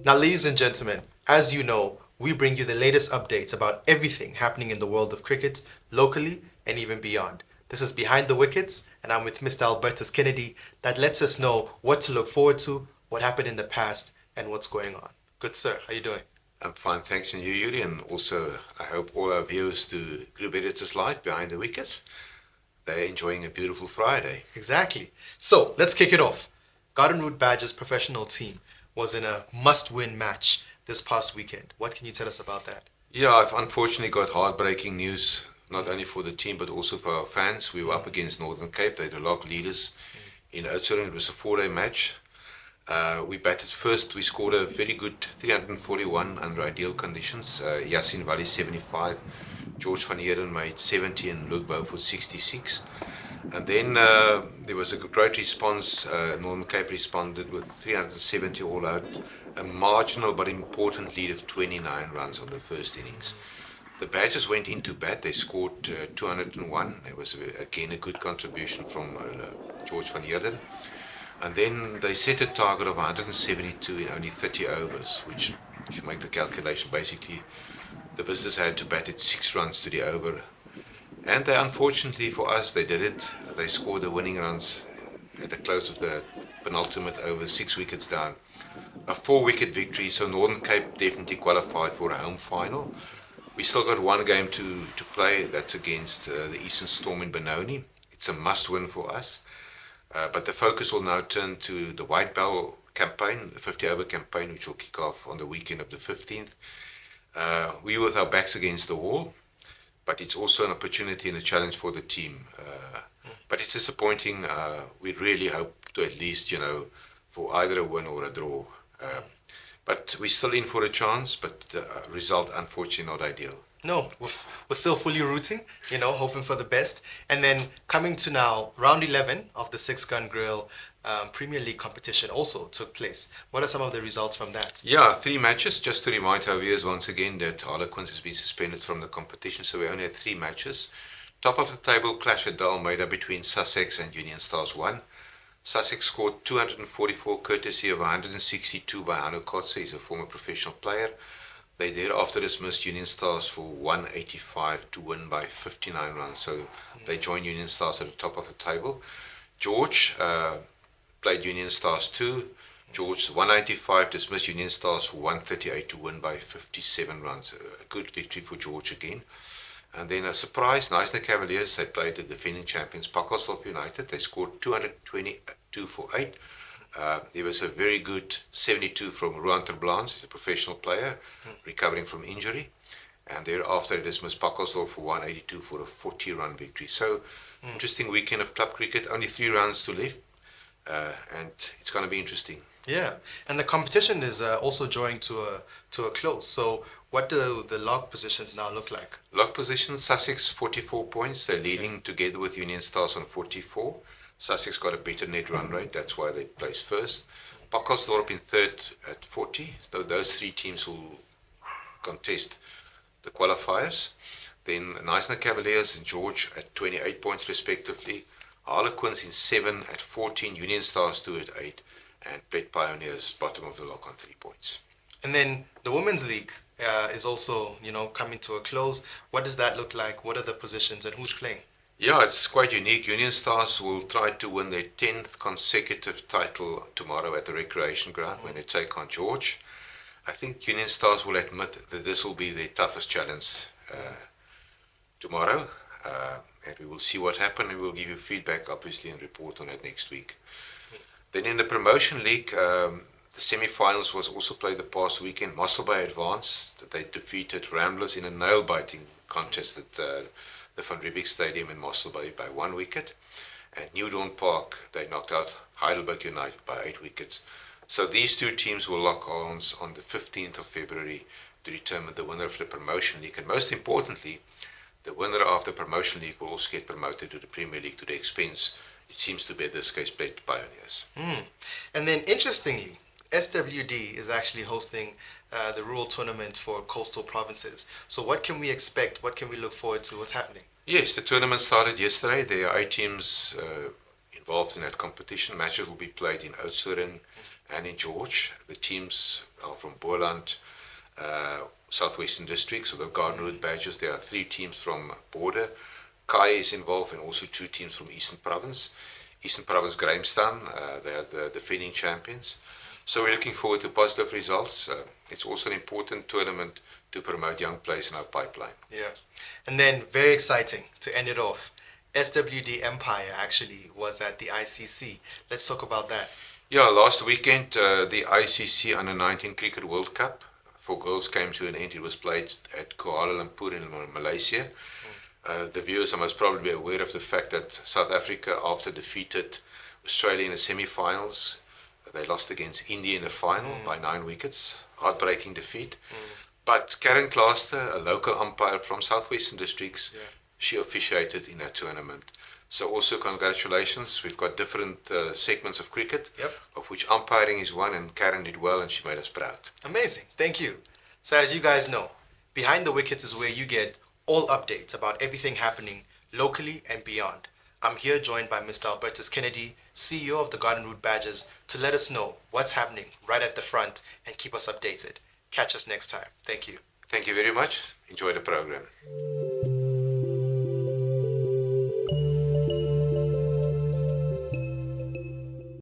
Now, ladies and gentlemen, as you know, we bring you the latest updates about everything happening in the world of cricket, locally and even beyond. This is Behind the Wickets, and I'm with Mr. Albertus Kennedy that lets us know what to look forward to, what happened in the past, and what's going on. Good sir, how you doing? I'm fine, thanks, and you, Udy, and also I hope all our viewers to Group Editors Live Behind the Wickets, they're enjoying a beautiful Friday. Exactly. So, let's kick it off. Garden Route Badgers professional team was in a must-win match this past weekend. What can you tell us about that? Yeah, I've unfortunately got heartbreaking news, not only for the team but also for our fans. We were up against Northern Cape, they're the log leaders in Oudtshoorn. It was a 4-day match. We batted first, we scored a very good 341 under ideal conditions. Yasin Wali 75, George van Heerden made 70 and Luke Beaufort 66. And then there was a great response. Northern Cape responded with 370 all out, a marginal but important lead of 29 runs on the first innings. The Badgers went into bat, they scored 201. It was again a good contribution from George van Heerden. And then they set a target of 172 in only 30 overs, which, if you make the calculation, basically the visitors had to bat at 6 runs to the over. And they, unfortunately for us, they did it. They scored the winning runs at the close of the penultimate over, 6 wickets down. A 4-wicket victory, so Northern Cape definitely qualified for a home final. We still got one game to play, that's against the Eastern Storm in Benoni. It's a must-win for us. But the focus will now turn to the White Bell campaign, the 50-over campaign, which will kick off on the weekend of the 15th. We with our backs against the wall, but it's also an opportunity and a challenge for the team. But it's disappointing. We really hope to at least, for either a win or a draw. But we're still in for a chance, but the result, unfortunately, not ideal. No, we're still fully rooting, hoping for the best. And then coming to now, round 11 of the Six Gun Grill Premier League competition also took place. What are some of the results from that? Yeah, 3 matches. Just to remind our viewers once again that Harlequins has been suspended from the competition, so we only had 3 matches. Top of the table clash at Almeida between Sussex and Union Stars 1. Sussex scored 244 courtesy of 162 by Hanu Kotze. He's a former professional player. They thereafter dismissed Union Stars for 185 to win by 59 runs. So they joined Union Stars at the top of the table. George played Union Stars 2. George 185 dismissed Union Stars for 138 to win by 57 runs. A good victory for George again. And then a surprise, knysna Cavaliers, they played the defending champions Pakosdorp United. They scored 222 for 8. There was a very good 72 from Ruan Terblans, a professional player, recovering from injury. And thereafter it dismissed Pakosdorp for 182 for a 40-run victory. So, interesting weekend of club cricket, only 3 rounds to left. And it's going to be interesting. Yeah, and the competition is also drawing to a close. So what do the log positions now look like? Log position, Sussex 44 points. They're leading together with Union Stars on 44. Sussex got a better net run rate, that's why they placed first. Pakosdorp in third at 40. So those 3 teams will contest the qualifiers. Then knysna Cavaliers and George at 28 points respectively. Harlequins in 7 at 14. Union Stars 2 at 8. And Plett Pioneers, bottom of the log on 3 points. And then the Women's League is also, coming to a close. What does that look like? What are the positions and who's playing? Yeah, it's quite unique. Union Stars will try to win their 10th consecutive title tomorrow at the Recreation Ground when they take on George. I think Union Stars will admit that this will be their toughest challenge tomorrow. And we will see what happens and we'll give you feedback, obviously, and report on it next week. Then in the Promotion League, the semi-finals was also played the past weekend. Mossel Bay advanced. They defeated Ramblers in a nail-biting contest at the Van Riebeeck Stadium in Mossel Bay by 1 wicket. At New Dawn Park, they knocked out Heidelberg United by 8 wickets. So these 2 teams will lock arms on the 15th of February to determine the winner of the Promotion League. And most importantly, the winner of the Promotion League will also get promoted to the Premier League to the expense, it seems to be in this case, Plett Pioneers. And then interestingly, SWD is actually hosting the rural tournament for coastal provinces. So what can we expect? What can we look forward to? What's happening? Yes, the tournament started yesterday. There are 8 teams involved in that competition. Matches will be played in Oudtshoorn and in George. The teams are from Boland, Southwestern District, so the Garden Route Badgers. There are 3 teams from Border. Kai is involved, and also 2 teams from Eastern Province. Eastern Province Grahamstown, they are the defending champions. So we're looking forward to positive results. It's also an important tournament to promote young players in our pipeline. Yeah. And then, very exciting, to end it off, SWD Empire actually was at the ICC. Let's talk about that. Yeah, last weekend, the ICC Under-19 Cricket World Cup for girls came to an end. It was played at Kuala Lumpur in Malaysia. The viewers are most probably aware of the fact that South Africa, after defeated Australia in the semi-finals, they lost against India in the final by 9 wickets. Heartbreaking defeat. But Karen Klaaster, a local umpire from Southwestern Districts, she officiated in that tournament. So also congratulations. We've got different segments of cricket, of which umpiring is one, and Karen did well and she made us proud. Amazing. Thank you. So as you guys know, Behind the Wickets is where you get all updates about everything happening locally and beyond. I'm here joined by Mr. Albertus Kennedy, CEO of the Garden Route Badgers, to let us know what's happening right at the front and keep us updated. Catch us next time. Thank you. Thank you very much. Enjoy the program.